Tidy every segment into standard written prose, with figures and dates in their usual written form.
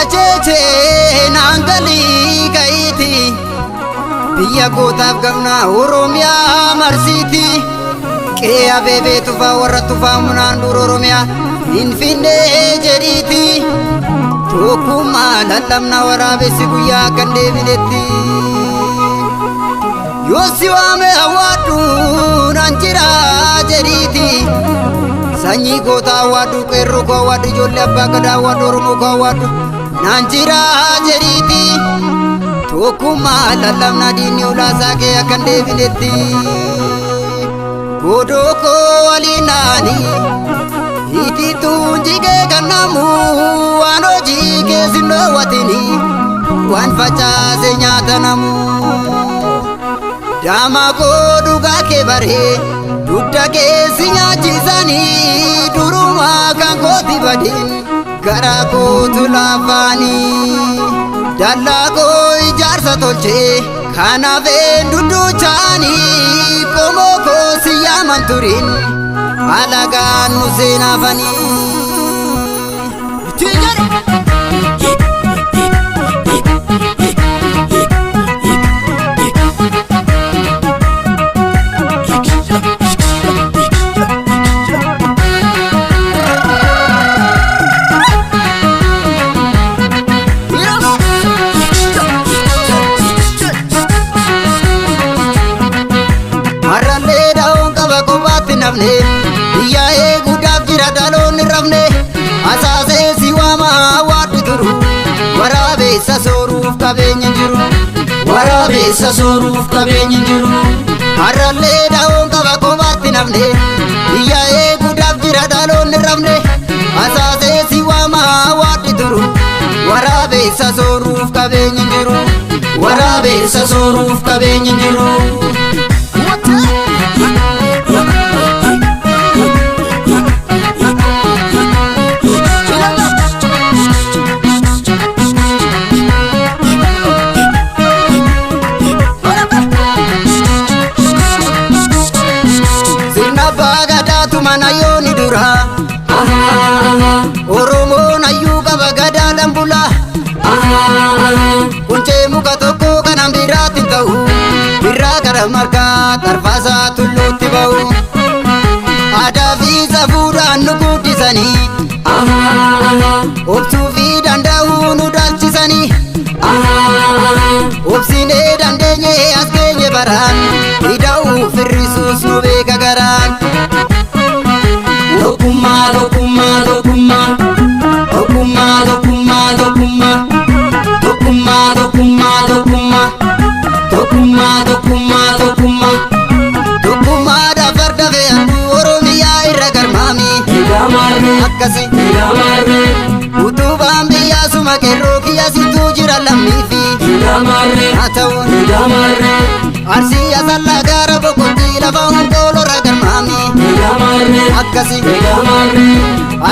Wajeche nangali kaiti Biya kotaaf gamna Oromiyaa marsiti Qeya bebe tufa warra tufa munaan dur Oromiyaa Finfinnee jedhiti Tokkummaa lallabna waraabessi guyyaa kan deebinetti Yoo si waame hawwaadhu nan jira jedhiti Sanyii goota hawwaadhu qeerroo koo hawwaadhu ijoollee abbaa gadaa hawwaadhu Oromoo koo hawwaadhu nan jira jedhiti Tokkummaa lallabna diinni ulaasaa kee akkan deebinetti Godoo koo waliinaani Itituun jigee gannamu waan hojii keessin dhoowwatini waan facaase nyaata namu Daama koo dhugaa kee baree dugda keessi nyaachisanii durumaa kan kooti badin garaa kootu laafaanii dallaa koo ijaarsa tolchee kanaaf dudduuchaanii qomoo koo si yaaman turin alagaan nu seenaafanii Marralee daawwan qaba kophaatti nafne biyyaa eeguudhaaf jira dhaloonni rafne asaasee si waama hawwaadhu turu waraabessa sooruuf qabeenya jiru waraabessa sooruuf qabeenya jiru Marralee daawwan qaba kophaatti nafne biyyaa eeguudhaaf jira dhaloonni rafne asaasee si waama hawwaadhu turu waraabessa sooruuf qabeenya jiru waraabessa sooruuf qabeenya jiru Manayoni dura Oromoon hayyuu qaba gadaadhaan bula Kuncee muka tokko kanan biraatti ta'u birraa gara margaa tarfaasaa tulluutti ba'u Aadaa fi safuudhaan nu guddisanii Obsuu fi danda'uu nu dhalchisanii Obsinee dandeenyee as geenye baraan hidha'uu firrisuus nu beeka garaan Tokkummaa tokkummaa tokkummaa Tokkummaa tokkummaa tokkummaa Tokkummaa tokkummaa tokkummaa Tokkummaa tokkummaa tokkummaa Tokkummaadhaaf farda fe'atu Oromiyaa irra garmaami akkasi utubaan biyyaa suma qeerroo kiyyasituu jira lammiifi haa ta'uun Arsii asallaa gaara boqotii lafa honkoolorra garmaami akkasi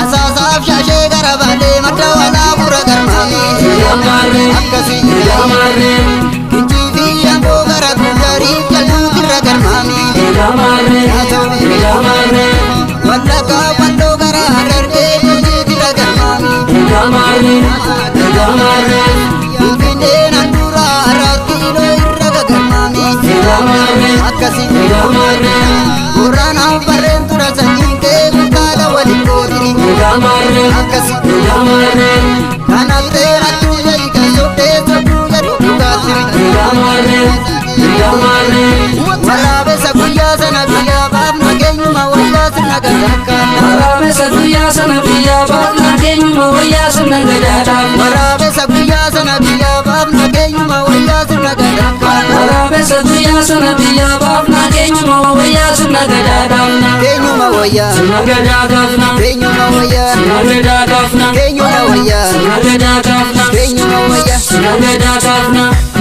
asaasaaf shaashee gara baadhee madda walaa bura garmaami akkasi kincii fi amboo gara guyyaariif jalluuf irra garmaami haa ta'u wallaggaa walloo gara harargee hojiit irra garmaami Finfinnee nan dura harartiiloo irra garmaami akkasi Gurraanaan barreen tura sanyiin kee mutaala waliin kootini akkasi kanaaf dheerattuu jedhi kan sobdee sobduu jedhu dhugaatti waraabessa guyyaa sana biyyaa baafna keenyuma wayyaa sirna gadaakkaa waraabessa guyyaa sana biyyaa baafna keenyuma wayyaa sirna gadaadhaa waraabessa guyyaa sana biyyaa baafna keenyuma wayyaa sirna gadaakkaa waraabessa guyyaa sana biyyaa baafna keenyuma wayyaa sirna gadaadhaa keenyuma wayyaa sirna gadaadhaa keenyuma wayyaa sirna gadaadhaa keenyuma wayyaa sirna gadaadhaa keenyuma wayyaa sirna gadaadhaa